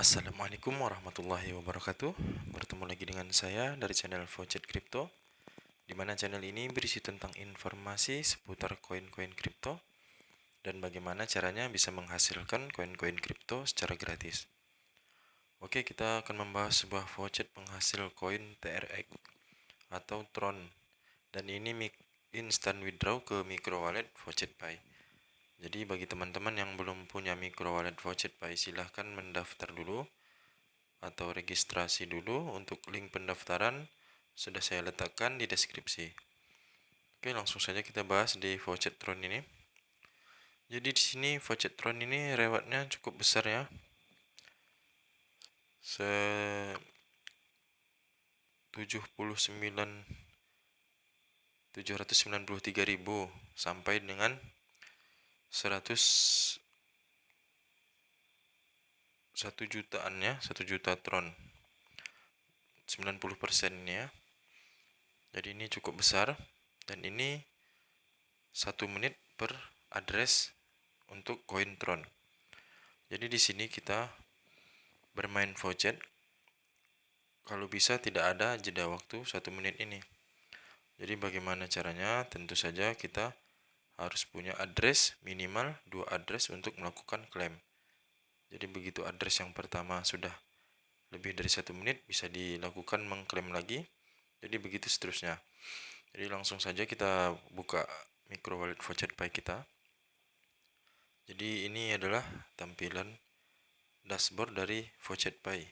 Assalamualaikum warahmatullahi wabarakatuh. Bertemu lagi dengan saya dari channel Vocet Crypto, di mana channel ini berisi tentang informasi seputar koin-koin kripto dan bagaimana caranya bisa menghasilkan koin-koin kripto secara gratis. Oke, kita akan membahas sebuah voucher penghasil koin TRX atau Tron, dan ini instant withdraw ke micro wallet Vocet Pay. Jadi bagi teman-teman yang belum punya micro wallet Vocet Pay, silahkan mendaftar dulu atau registrasi dulu. Untuk link pendaftaran sudah saya letakkan di deskripsi. Oke, langsung saja kita bahas di Vocetron ini. Jadi di sini Vocetron ini rewardnya cukup besar ya. 793.000 sampai dengan 1 jutaan ya, 1 juta tron. 90% ya. Jadi ini cukup besar, dan ini 1 menit per address untuk koin tron. Jadi di sini kita bermain Vocet, kalau bisa tidak ada jeda waktu 1 menit ini. Jadi bagaimana caranya? Tentu saja kita harus punya address, minimal 2 address untuk melakukan klaim. Jadi begitu address yang pertama sudah lebih dari 1 menit, bisa dilakukan mengklaim lagi. Jadi begitu seterusnya. Jadi langsung saja kita buka micro wallet Vocet Pay kita. Jadi ini adalah tampilan dashboard dari Vocet Pay.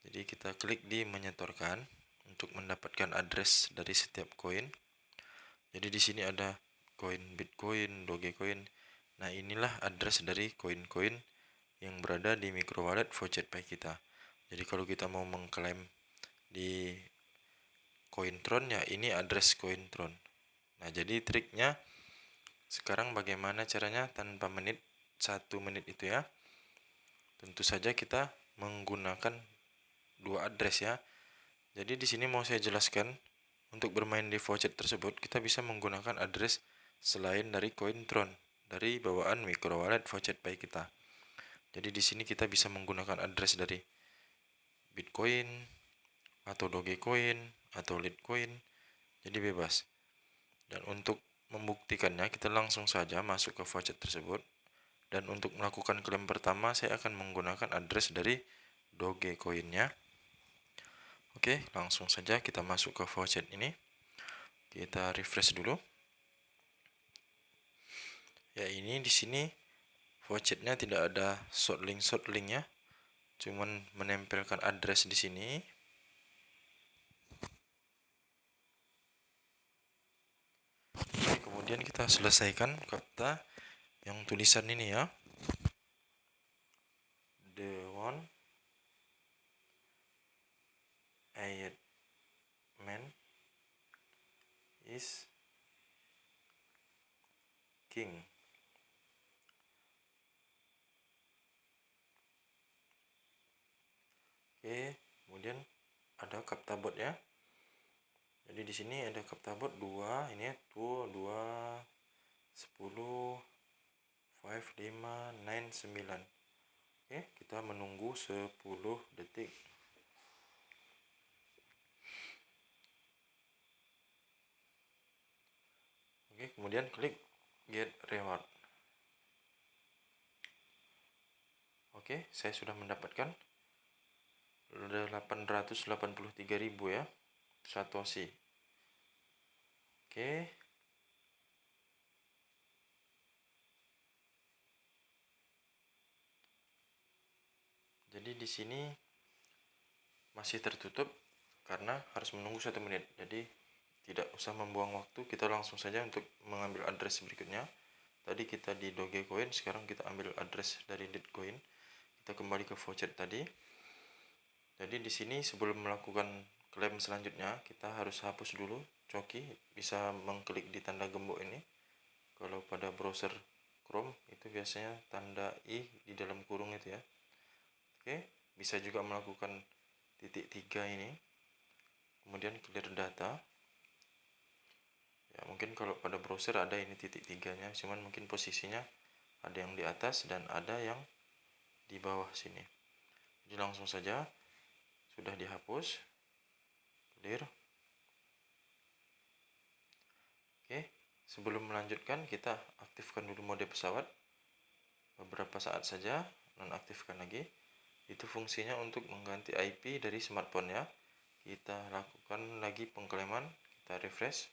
Jadi kita klik di menyetorkan untuk mendapatkan address dari setiap koin. Jadi di sini ada koin Bitcoin, Dogecoin. Nah, inilah address dari koin-koin yang berada di micro wallet Vocet Pay kita. Jadi kalau kita mau mengklaim di koin Tron, ya ini address koin Tron. Nah, jadi triknya sekarang bagaimana caranya tanpa 1 menit itu ya. Tentu saja kita menggunakan 2 address ya. Jadi di sini mau saya jelaskan, untuk bermain di Vocet tersebut kita bisa menggunakan address selain dari koin Tron dari bawaan micro wallet Vocet Pay kita. Jadi di sini kita bisa menggunakan address dari Bitcoin atau Dogecoin atau Litecoin. Jadi bebas. Dan untuk membuktikannya, kita langsung saja masuk ke Vocet tersebut. Dan untuk melakukan klaim pertama, saya akan menggunakan address dari Dogecoin-nya. Oke, langsung saja kita masuk ke Vocet ini. Kita refresh dulu. Ya, ini di sini Vocetnya tidak ada shortlink ya. Cuman menempelkan address di sini. Kemudian kita selesaikan kata yang tulisan ini ya. The one eyed man is king. Oke, kemudian ada kapta bot ya. Jadi di sini ada kapta bot 2, ini 2 10 5 5 9 9. Oke, kita menunggu 10 detik. Oke, kemudian klik get reward. Oke, saya sudah mendapatkan 883.000 ya satoshi. Oke. Jadi di sini masih tertutup karena harus menunggu 1 menit. Jadi tidak usah membuang waktu, kita langsung saja untuk mengambil address berikutnya. Tadi kita di Dogecoin, sekarang kita ambil address dari Litecoin. Kita kembali ke Vocet tadi. Jadi di sini sebelum melakukan klaim selanjutnya, kita harus hapus dulu coki. Bisa mengklik di tanda gembok ini. Kalau pada browser Chrome itu biasanya tanda i di dalam kurung itu ya. Oke, bisa juga melakukan titik 3 ini. Kemudian clear data. Ya, mungkin kalau pada browser ada ini titik 3-nya, cuman mungkin posisinya ada yang di atas dan ada yang di bawah sini. Jadi langsung saja sudah dihapus, clear. Oke, sebelum melanjutkan kita aktifkan dulu mode pesawat beberapa saat saja, nonaktifkan lagi. Itu fungsinya untuk mengganti IP dari smartphone ya. Kita lakukan lagi pengklaiman, kita refresh.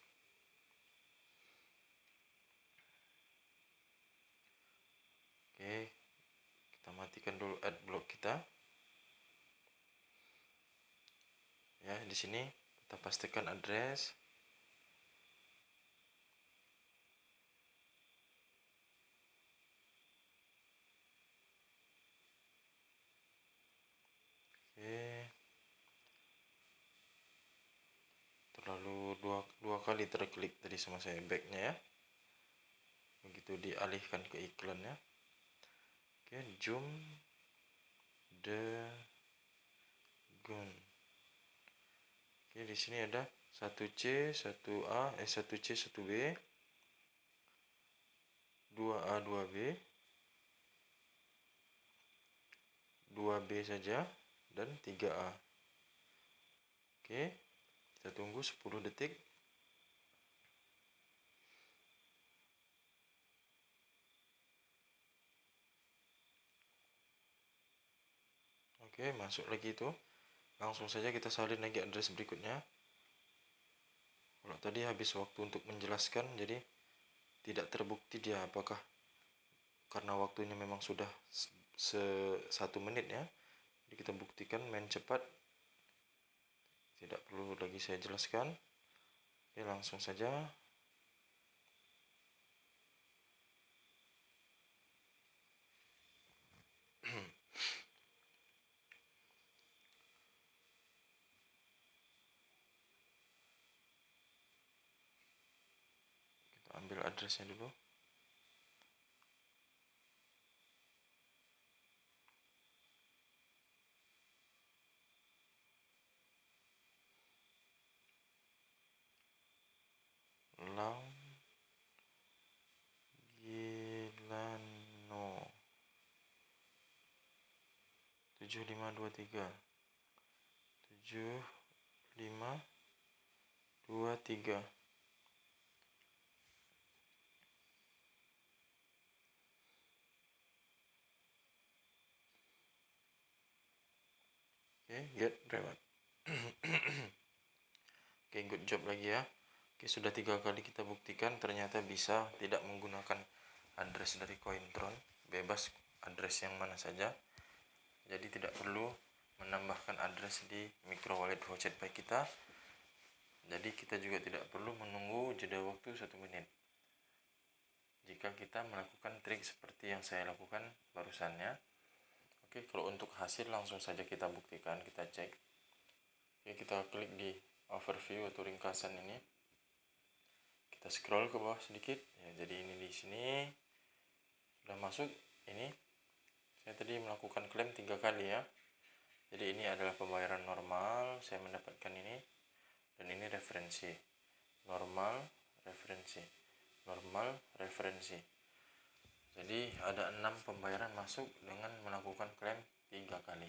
Oke, kita matikan dulu adblock kita. Ya, di sini kita pastikan address. Oke. Terlalu dua kali terklik tadi sama saya backnya ya. Begitu dialihkan ke iklannya. Oke, zoom the gun. Oke, di sini ada 1C, 1A, 1C, 1B, 2A, 2B, 2B saja, dan 3A. Oke, kita tunggu 10 detik. Oke, masuk lagi itu. Langsung saja kita salin lagi address berikutnya. Kalau tadi habis waktu untuk menjelaskan, jadi tidak terbukti dia apakah karena waktunya memang sudah 1 menit ya. Jadi kita buktikan main cepat. Tidak perlu lagi saya jelaskan. Oke, langsung saja. Kita ambil addressnya dulu. Langgilano 7523 7523. Oke, get reward. Oke, good job lagi ya. Oke, sudah 3 kali kita buktikan ternyata bisa tidak menggunakan address dari Cointron, bebas address yang mana saja. Jadi tidak perlu menambahkan address di micro wallet VoucherPay kita. Jadi kita juga tidak perlu menunggu jeda waktu 1 menit. Jika kita melakukan trik seperti yang saya lakukan barusannya. Oke, kalau untuk hasil langsung saja kita buktikan, kita cek. Oke, kita klik di overview atau ringkasan ini. Kita scroll ke bawah sedikit. Ya, jadi ini di sini sudah masuk. Ini saya tadi melakukan klaim 3 kali ya. Jadi ini adalah pembayaran normal, saya mendapatkan ini. Dan ini referensi. Normal, referensi. Normal, referensi. Jadi ada 6 pembayaran masuk dengan melakukan klaim 3 kali.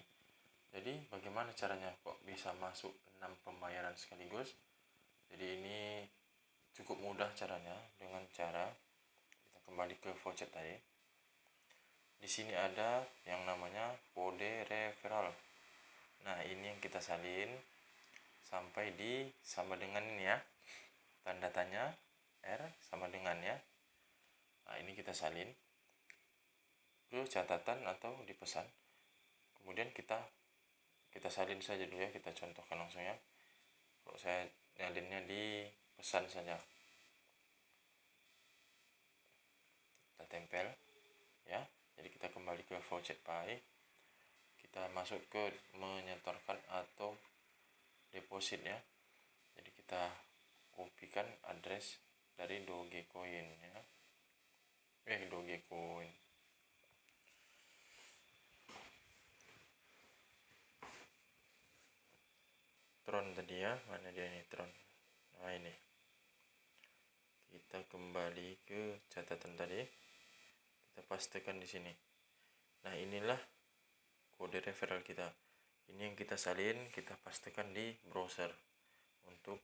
Jadi bagaimana caranya kok bisa masuk 6 pembayaran sekaligus? Jadi ini cukup mudah caranya dengan cara kita kembali ke voucher tadi. Di sini ada yang namanya kode referral. Nah, ini yang kita salin sampai di sama dengan ini ya. Tanda tanya R sama dengan ya. Nah, ini kita salin ke catatan atau di pesan. Kemudian kita salin saja dulu ya, kita contohkan langsung ya. Kalau saya nyalinnya di pesan saja, kita tempel ya. Jadi kita kembali ke VoucherPay, kita masuk ke menyetorkan atau deposit ya. Jadi kita kopikan address dari Dogecoin ya. Dogecoin. Tron tadi ya, mana dia ini Tron. Nah, ini. Kita kembali ke catatan tadi. Kita pastikan di sini. Nah, inilah kode referral kita. Ini yang kita salin, kita pastikan di browser. Untuk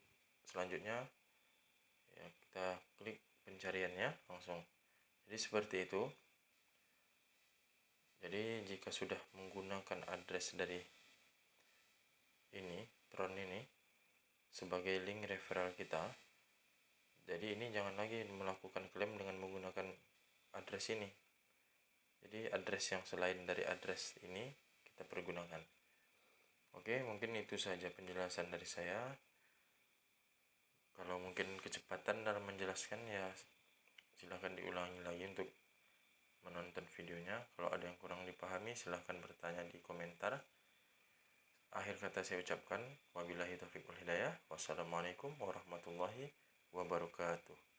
selanjutnya ya kita klik pencariannya langsung. Jadi seperti itu. Jadi jika sudah menggunakan address dari ini, Tron ini sebagai link referral kita, jadi ini jangan lagi melakukan klaim dengan menggunakan address ini. Jadi address yang selain dari address ini kita pergunakan. Oke, mungkin itu saja penjelasan dari saya. Kalau mungkin kecepatan dalam menjelaskan ya silahkan diulangi lagi untuk menonton videonya. Kalau ada yang kurang dipahami silahkan bertanya di komentar. Akhir kata saya ucapkan wabillahi taufiq wal hidayah. Wassalamualaikum warahmatullahi wabarakatuh.